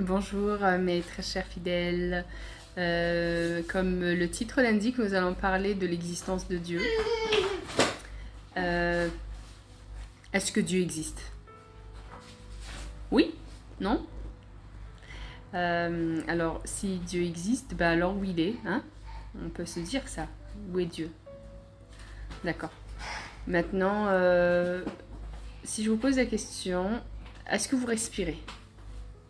Bonjour mes très chers fidèles. Comme le titre l'indique, nous allons parler de l'existence de Dieu. Est-ce que Dieu existe? Oui? Non? Alors, si Dieu existe, ben alors où il est, hein? On peut se dire ça. Où est Dieu? D'accord. Maintenant, si je vous pose la question, est-ce que vous respirez?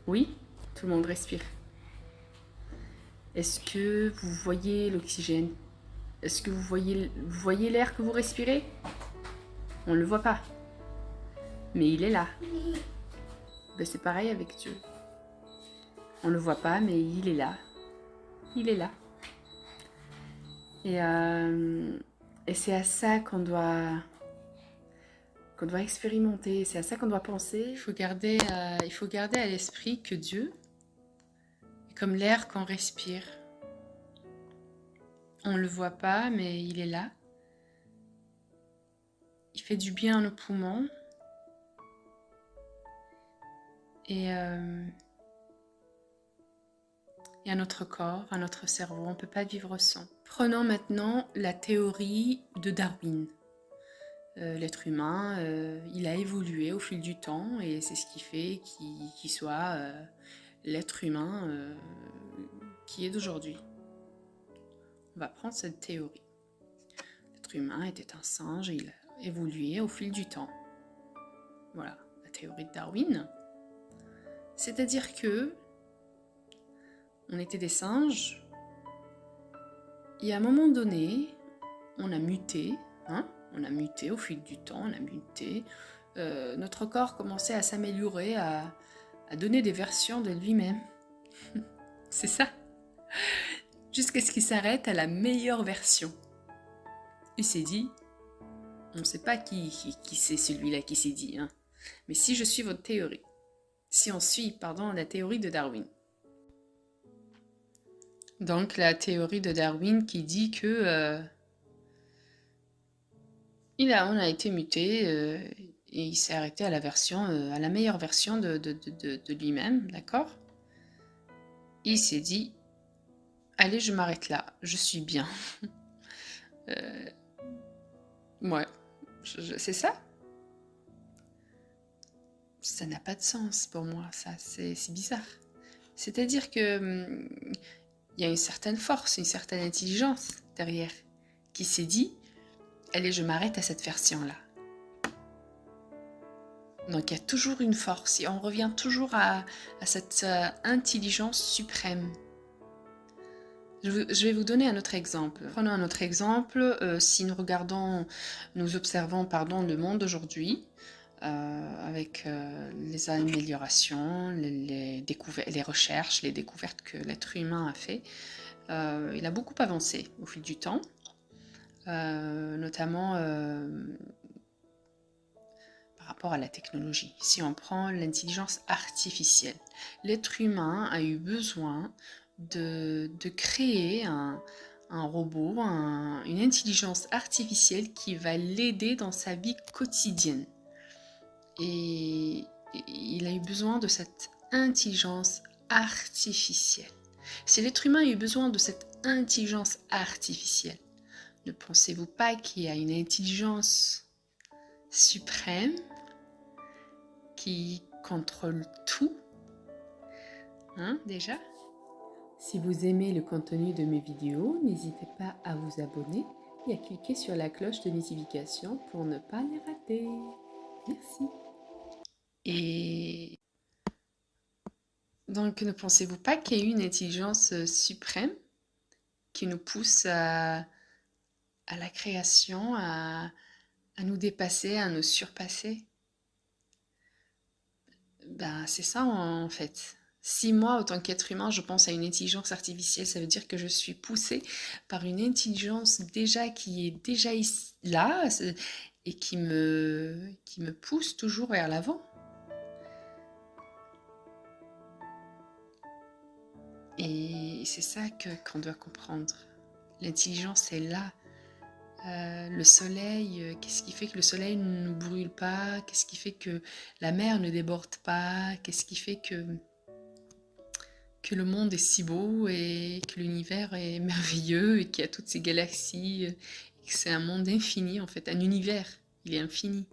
Oui? Tout le monde respire. Est-ce que vous voyez l'oxygène? Est-ce que vous voyez l'air que vous respirez? On ne le voit pas, mais il est là. Ben, c'est pareil avec Dieu. On ne le voit pas, mais il est là. Il est là. Et c'est à ça qu'on doit expérimenter, c'est à ça qu'on doit penser. Il faut garder à l'esprit que Dieu est comme l'air qu'on respire. On ne le voit pas, mais il est là. Il fait du bien à nos poumons. Et à notre corps, à notre cerveau. On ne peut pas vivre sans. Prenons maintenant la théorie de Darwin. L'être humain, il a évolué au fil du temps et c'est ce qui fait qu'il soit l'être humain qui est d'aujourd'hui. On va prendre cette théorie. L'être humain était un singe et il a évolué au fil du temps. Voilà, la théorie de Darwin. C'est-à-dire que on était des singes et à un moment donné, on a muté, hein, on a muté au fil du temps, on a muté. Notre corps commençait à s'améliorer, à donner des versions de lui-même. C'est ça. Jusqu'à ce qu'il s'arrête à la meilleure version. Il s'est dit, on ne sait pas qui c'est celui-là qui s'est dit, hein. Mais si je suis votre théorie, si on suit, la théorie de Darwin. Donc la théorie de Darwin qui dit que on a été muté et il s'est arrêté à à la meilleure version de lui-même, d'accord? Il s'est dit, allez, je m'arrête là, je suis bien. Ouais, c'est ça. Ça n'a pas de sens pour moi, ça, c'est bizarre. C'est-à-dire que il y a une certaine force, une certaine intelligence derrière, qui s'est dit, allez, je m'arrête à cette version-là. Donc il y a toujours une force, et on revient toujours à cette intelligence suprême. Je vais vous donner un autre exemple. Prenons un autre exemple. Si nous observons le monde d'aujourd'hui, avec les améliorations, les recherches, les découvertes que l'être humain a fait, il a beaucoup avancé au fil du temps, notamment par rapport à la technologie. Si on prend l'intelligence artificielle, l'être humain a eu besoin de créer un robot, une intelligence artificielle qui va l'aider dans sa vie quotidienne. Et il a eu besoin de cette intelligence artificielle. Si l'être humain a eu besoin de cette intelligence artificielle, ne pensez-vous pas qu'il y a une intelligence suprême qui contrôle tout, hein, déjà? Si vous aimez le contenu de mes vidéos, n'hésitez pas à vous abonner et à cliquer sur la cloche de notification pour ne pas les rater. Merci. Et donc, ne pensez-vous pas qu'il y a une intelligence suprême qui nous pousse à la création, à nous dépasser, à nous surpasser? Ben, c'est ça en fait. Si moi, en tant qu'être humain, je pense à une intelligence artificielle, ça veut dire que je suis poussée par une intelligence qui est déjà là et qui me pousse toujours vers l'avant. Et c'est ça qu'on doit comprendre. L'intelligence est là. Le soleil, qu'est-ce qui fait que le soleil ne nous brûle pas? Qu'est-ce qui fait que la mer ne déborde pas? Qu'est-ce qui fait que que le monde est si beau et que l'univers est merveilleux et qu'il y a toutes ces galaxies et que c'est un monde infini en fait, un univers, il est infini.